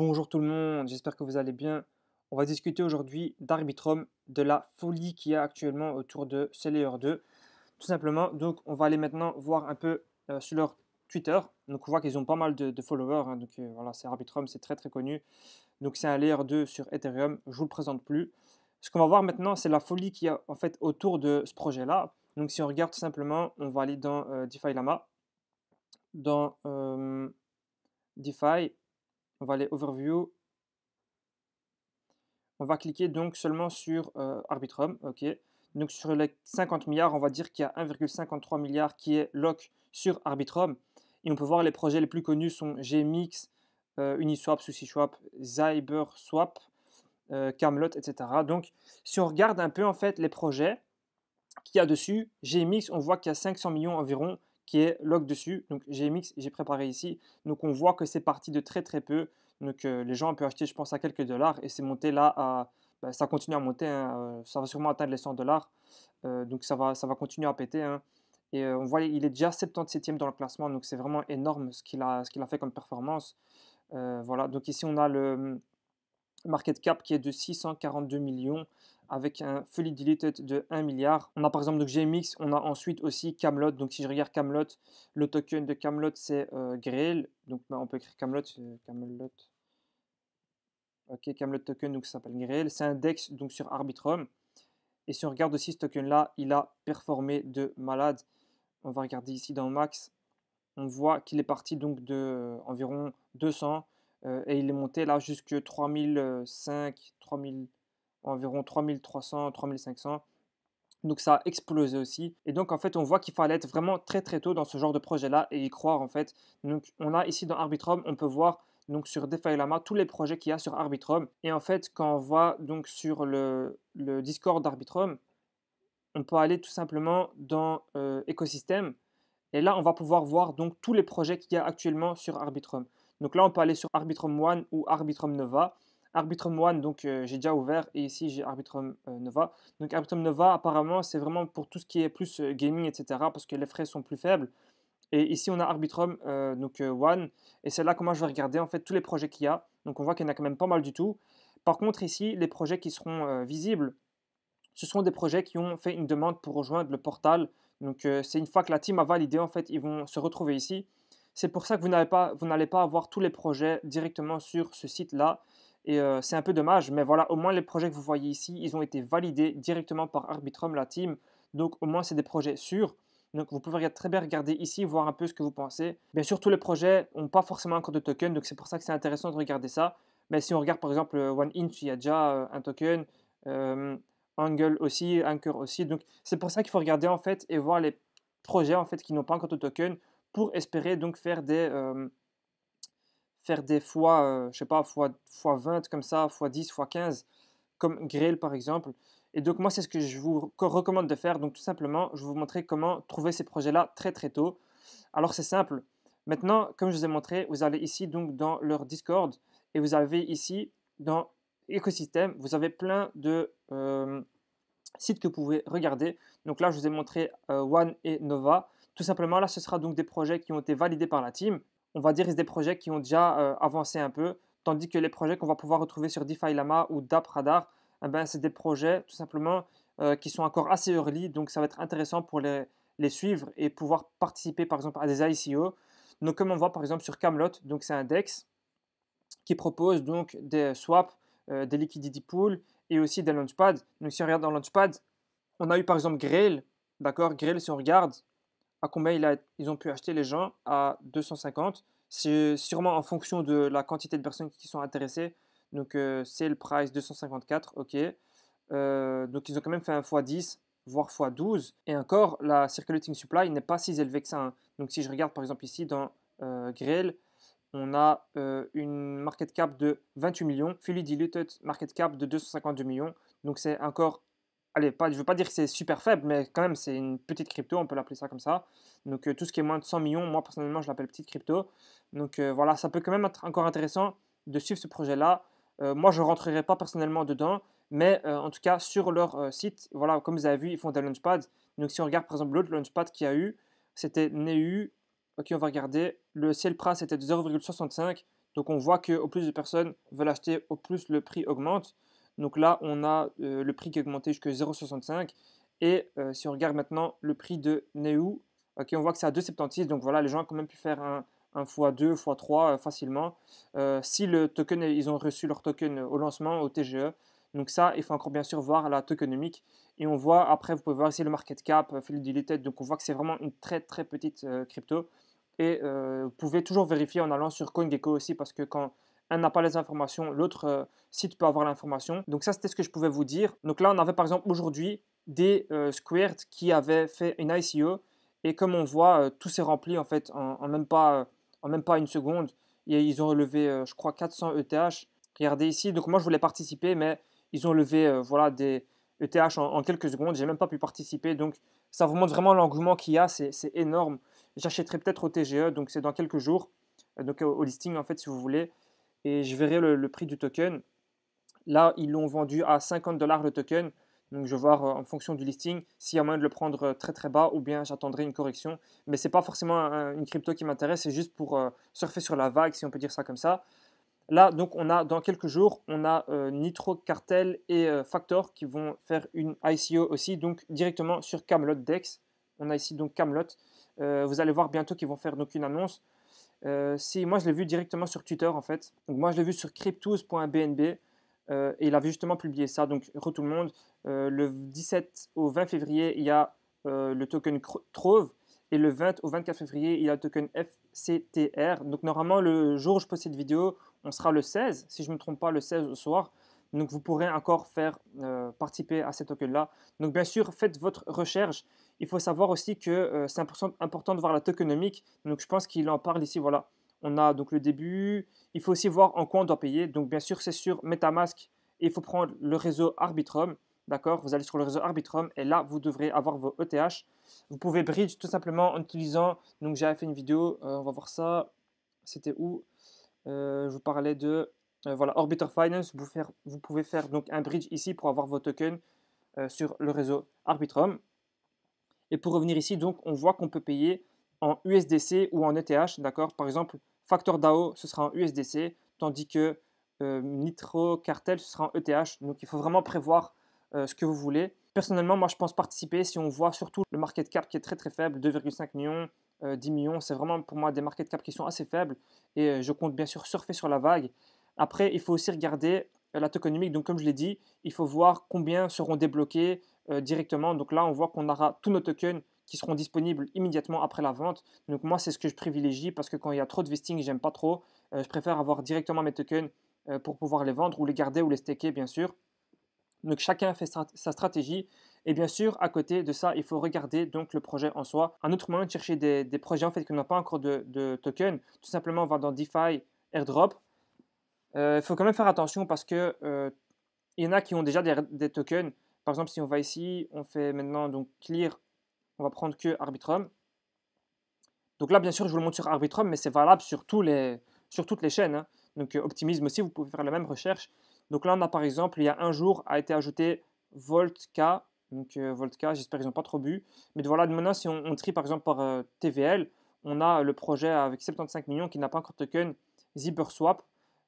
Bonjour tout le monde, j'espère que vous allez bien. On va discuter aujourd'hui d'Arbitrum, de la folie qu'il y a actuellement autour de ce Layer 2. Tout simplement, donc on va aller maintenant voir un peu sur leur Twitter. Donc on voit qu'ils ont pas mal de followers, hein. Donc voilà, c'est Arbitrum, c'est très très connu. Donc c'est un Layer 2 sur Ethereum, je vous le présente plus. Ce qu'on va voir maintenant, c'est la folie qu'il y a en fait autour de ce projet-là. Donc si on regarde tout simplement, on va aller dans DeFi Lama, dans DeFi, on va aller Overview. On va cliquer donc seulement sur Arbitrum, ok. Donc sur les 50 milliards, on va dire qu'il y a 1,53 milliard qui est lock sur Arbitrum. Et on peut voir les projets les plus connus sont GMX, Uniswap, SushiSwap, Cyberswap, Camelot, etc. Donc si on regarde un peu en fait les projets qu'il y a dessus, GMX, on voit qu'il y a 500 millions environ qui est lock dessus. Donc GMX, j'ai préparé ici. Donc on voit que c'est parti de très très peu. Donc les gens peuvent acheter, je pense, à quelques dollars et c'est monté là à. Ça continue à monter, hein, ça va sûrement atteindre les 100 dollars. Donc ça va continuer à péter, hein. Et on voit il est déjà 77e dans le classement. Donc c'est vraiment énorme ce qu'il a fait comme performance. Voilà. Donc ici on a le market cap qui est de 642 millions avec un fully diluted de 1 milliard. On a par exemple donc GMX, on a ensuite aussi Camelot. Donc si je regarde Camelot, le token de Camelot c'est Grail. Donc on peut écrire Camelot, Camelot. Ok, Camelot token, donc ça s'appelle Grail. C'est un DEX donc sur Arbitrum. Et si on regarde aussi ce token là, il a performé de malade. On va regarder ici dans Max. On voit qu'il est parti donc de environ 200 et il est monté là jusque 3005, 3000, environ 3300, 3500. Donc ça a explosé aussi. Et donc en fait, on voit qu'il fallait être vraiment très très tôt dans ce genre de projet-là et y croire en fait. Donc on a ici dans Arbitrum, on peut voir donc sur DeFi Lama tous les projets qu'il y a sur Arbitrum. Et en fait, quand on va donc sur le Discord d'Arbitrum, on peut aller tout simplement dans écosystème et là, on va pouvoir voir donc tous les projets qu'il y a actuellement sur Arbitrum. Donc là, on peut aller sur Arbitrum One ou Arbitrum Nova. Arbitrum One, donc j'ai déjà ouvert et ici j'ai Arbitrum Nova. Donc Arbitrum Nova, apparemment, c'est vraiment pour tout ce qui est plus gaming, etc. parce que les frais sont plus faibles. Et ici, on a Arbitrum One et c'est là que moi je vais regarder en fait tous les projets qu'il y a. Donc on voit qu'il y en a quand même pas mal du tout. Par contre, ici, les projets qui seront visibles, ce sont des projets qui ont fait une demande pour rejoindre le portal. Donc, c'est une fois que la team a validé, en fait, ils vont se retrouver ici. C'est pour ça que vous n'allez pas avoir tous les projets directement sur ce site-là. Et c'est un peu dommage, mais voilà, au moins les projets que vous voyez ici, ils ont été validés directement par Arbitrum, la team. Donc, au moins, c'est des projets sûrs. Donc, vous pouvez très bien regarder ici, voir un peu ce que vous pensez. Bien sûr, tous les projets n'ont pas forcément encore de token, donc c'est pour ça que c'est intéressant de regarder ça. Mais si on regarde par exemple One Inch, il y a déjà un token. Euh, Angle aussi, Anchor aussi. Donc c'est pour ça qu'il faut regarder en fait et voir les projets en fait qui n'ont pas encore de token pour espérer donc faire des fois, je sais pas, fois 20 comme ça, fois 10 fois 15 comme Grail par exemple. Et donc moi c'est ce que je vous recommande de faire. Donc tout simplement, je vais vous montrer comment trouver ces projets-là très très tôt. Alors c'est simple. Maintenant, comme je vous ai montré, vous allez ici donc dans leur Discord et vous avez ici dans écosystème, vous avez plein de sites que vous pouvez regarder. Donc là, je vous ai montré One et Nova. Tout simplement, là, ce sera donc des projets qui ont été validés par la team. On va dire que c'est des projets qui ont déjà avancé un peu, tandis que les projets qu'on va pouvoir retrouver sur DeFi Lama ou Dap Radar, eh ben, c'est des projets tout simplement qui sont encore assez early, donc ça va être intéressant pour les suivre et pouvoir participer par exemple à des ICO. Donc comme on voit par exemple sur Camelot, donc c'est un DEX qui propose donc des swaps, des liquidity pools et aussi des launchpads. Donc si on regarde dans Launchpad, on a eu par exemple Grail, d'accord. Grail, si on regarde à combien ils ont pu acheter les gens, à 250. C'est sûrement en fonction de la quantité de personnes qui sont intéressées. Donc c'est le price 254, ok. Donc ils ont quand même fait un x10, voire x12. Et encore, la circulating supply n'est pas si élevée que ça, hein. Donc si je regarde par exemple ici dans Grail, on a une market cap de 28 millions, fully diluted market cap de 252 millions. Donc c'est encore, allez, je ne veux pas dire que c'est super faible, mais quand même c'est une petite crypto, on peut l'appeler ça comme ça. Donc tout ce qui est moins de 100 millions, moi personnellement je l'appelle petite crypto. Donc voilà, ça peut quand même être encore intéressant de suivre ce projet-là. Moi je ne rentrerai pas personnellement dedans, mais en tout cas sur leur site, voilà, comme vous avez vu, ils font des launchpads. Donc si on regarde par exemple l'autre launchpad qu'il y a eu, c'était Neu. Ok, on va regarder. Le ciel price était de 0,65. Donc on voit qu'au plus de personnes veulent acheter, au plus le prix augmente. Donc là, on a le prix qui a augmenté jusqu'à 0,65. Et si on regarde maintenant le prix de Neu, ok, on voit que c'est à 2,76. Donc voilà, les gens ont quand même pu faire un x2, x3 facilement. Si le token, ils ont reçu leur token au lancement, au TGE. Donc ça, il faut encore bien sûr voir la tokenomique. Et on voit, après, vous pouvez voir ici le market cap, fully diluted. Donc on voit que c'est vraiment une très très petite crypto. Et vous pouvez toujours vérifier en allant sur CoinGecko aussi, parce que quand un n'a pas les informations, l'autre site peut avoir l'information. Donc ça, c'était ce que je pouvais vous dire. Donc là, on avait par exemple aujourd'hui des Squared qui avaient fait une ICO. Et comme on voit, tout s'est rempli en fait en même pas une seconde. Et ils ont levé, je crois, 400 ETH. Regardez ici. Donc moi, je voulais participer, mais ils ont levé voilà, des ETH en quelques secondes. J'ai même pas pu participer. Donc ça vous montre vraiment l'engouement qu'il y a. C'est énorme. J'achèterai peut-être au TGE, donc c'est dans quelques jours, donc au listing en fait si vous voulez, et je verrai le prix du token. Là, ils l'ont vendu à 50 dollars le token, donc je vais voir en fonction du listing s'il y a moyen de le prendre très très bas ou bien j'attendrai une correction. Mais ce n'est pas forcément une crypto qui m'intéresse, c'est juste pour surfer sur la vague si on peut dire ça comme ça. Là, donc, on a dans quelques jours, on a Nitro Cartel et Factor qui vont faire une ICO aussi, donc directement sur Camelot Dex. On a ici donc Camelot. Vous allez voir bientôt qu'ils vont faire donc une annonce. Si, moi, je l'ai vu directement sur Twitter en fait. Donc, moi, je l'ai vu sur cryptos.bnb et il avait justement publié ça. Donc, re tout le monde, le 17 au 20 février, il y a le token Trove et le 20 au 24 février, il y a le token FCTR. Donc, normalement, le jour où je poste cette vidéo, on sera le 16, si je ne me trompe pas, le 16 au soir. Donc, vous pourrez encore faire participer à ces tokens-là. Donc, bien sûr, faites votre recherche. Il faut savoir aussi que c'est important de voir la tokenomique. Donc, je pense qu'il en parle ici. Voilà, on a donc le début. Il faut aussi voir en quoi on doit payer. Donc, bien sûr, c'est sur MetaMask et il faut prendre le réseau Arbitrum. D'accord, vous allez sur le réseau Arbitrum et là, vous devrez avoir vos ETH. Vous pouvez bridge tout simplement en utilisant. Donc, j'avais fait une vidéo. On va voir ça. C'était où je vous parlais de voilà, Orbiter Finance. Vous pouvez faire donc un bridge ici pour avoir vos tokens sur le réseau Arbitrum. Et pour revenir ici, donc, on voit qu'on peut payer en USDC ou en ETH. D'accord. Par exemple, Factor DAO, ce sera en USDC, tandis que Nitro Cartel, ce sera en ETH. Donc, il faut vraiment prévoir ce que vous voulez. Personnellement, moi, je pense participer si on voit surtout le market cap qui est très très faible, 2,5 millions, 10 millions. C'est vraiment pour moi des market cap qui sont assez faibles et je compte bien sûr surfer sur la vague. Après, il faut aussi regarder la tokenomique. Donc, comme je l'ai dit, il faut voir combien seront débloqués directement. Donc là, on voit qu'on aura tous nos tokens qui seront disponibles immédiatement après la vente. Donc moi, c'est ce que je privilégie parce que quand il y a trop de vesting, j'aime pas trop. Je préfère avoir directement mes tokens pour pouvoir les vendre ou les garder ou les staker, bien sûr. Donc chacun fait sa stratégie. Et bien sûr, à côté de ça, il faut regarder donc le projet en soi. Un autre moyen de chercher des projets en fait qui n'ont pas encore de token, tout simplement on va dans DeFi, Airdrop. Il faut quand même faire attention parce que il y en a qui ont déjà des tokens. Par exemple, si on va ici, on fait maintenant donc clear, on va prendre que Arbitrum. Donc là, bien sûr, je vous le montre sur Arbitrum, mais c'est valable sur toutes les chaînes, hein. Donc Optimism aussi, vous pouvez faire la même recherche. Donc là, on a par exemple, il y a un jour, a été ajouté Voltka. Donc Voltka, j'espère qu'ils n'ont pas trop bu. Mais voilà, maintenant, si on trie par exemple par TVL, on a le projet avec 75 millions qui n'a pas encore de token, ZipperSwap.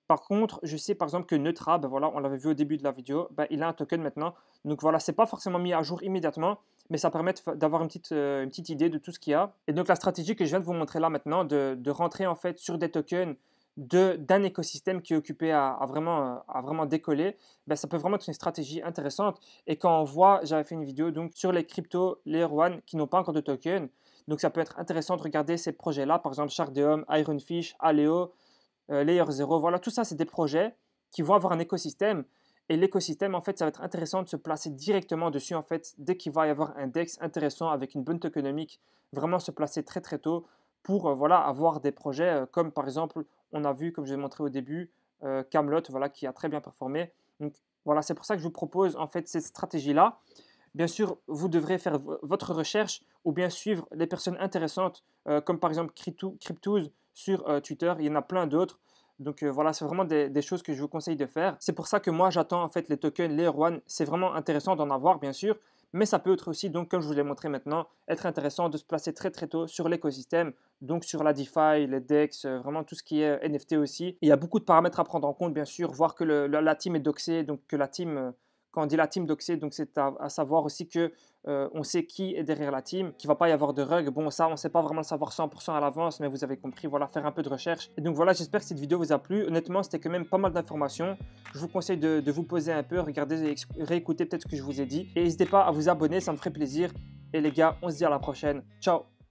Par contre, je sais par exemple que Neutra, ben voilà, on l'avait vu au début de la vidéo, ben, il a un token maintenant. Donc voilà, c'est pas forcément mis à jour immédiatement, mais ça permet d'avoir une petite idée de tout ce qu'il y a. Et donc la stratégie que je viens de vous montrer là maintenant, de rentrer en fait sur des tokens d'un écosystème qui est occupé à vraiment décoller, ben, ça peut vraiment être une stratégie intéressante. Et quand on voit, j'avais fait une vidéo donc sur les cryptos Layer 1 qui n'ont pas encore de token, donc ça peut être intéressant de regarder ces projets-là, par exemple Sharkdeum, Ironfish, Aleo, Layer 0, voilà, tout ça, c'est des projets qui vont avoir un écosystème. Et l'écosystème, en fait, ça va être intéressant de se placer directement dessus, en fait, dès qu'il va y avoir un DEX intéressant avec une bonne tokenomique, vraiment se placer très très tôt pour voilà, avoir des projets comme par exemple, on a vu, comme je l'ai montré au début, Camelot, voilà, qui a très bien performé. Donc voilà, c'est pour ça que je vous propose en fait cette stratégie-là. Bien sûr, vous devrez faire votre recherche ou bien suivre les personnes intéressantes, comme par exemple Cryptoz sur Twitter. Il y en a plein d'autres. Donc voilà, c'est vraiment des choses que je vous conseille de faire. C'est pour ça que moi, j'attends en fait les tokens Layer 1. C'est vraiment intéressant d'en avoir, bien sûr. mais ça peut être aussi, donc, comme je vous l'ai montré maintenant, être intéressant de se placer très très tôt sur l'écosystème, donc sur la DeFi, les DEX, vraiment tout ce qui est NFT aussi. Il y a beaucoup de paramètres à prendre en compte, bien sûr, voir que la team est doxée, donc que la team, quand on dit la team doxée, donc c'est à savoir aussi que on sait qui est derrière la team, qu'il ne va pas y avoir de rug. Bon, ça, on ne sait pas vraiment le savoir 100% à l'avance, mais vous avez compris, voilà, faire un peu de recherche. Et donc voilà, j'espère que cette vidéo vous a plu. Honnêtement, c'était quand même pas mal d'informations. Je vous conseille de vous poser un peu, regarder et réécouter peut-être ce que je vous ai dit. Et n'hésitez pas à vous abonner, ça me ferait plaisir. Et les gars, on se dit à la prochaine. Ciao!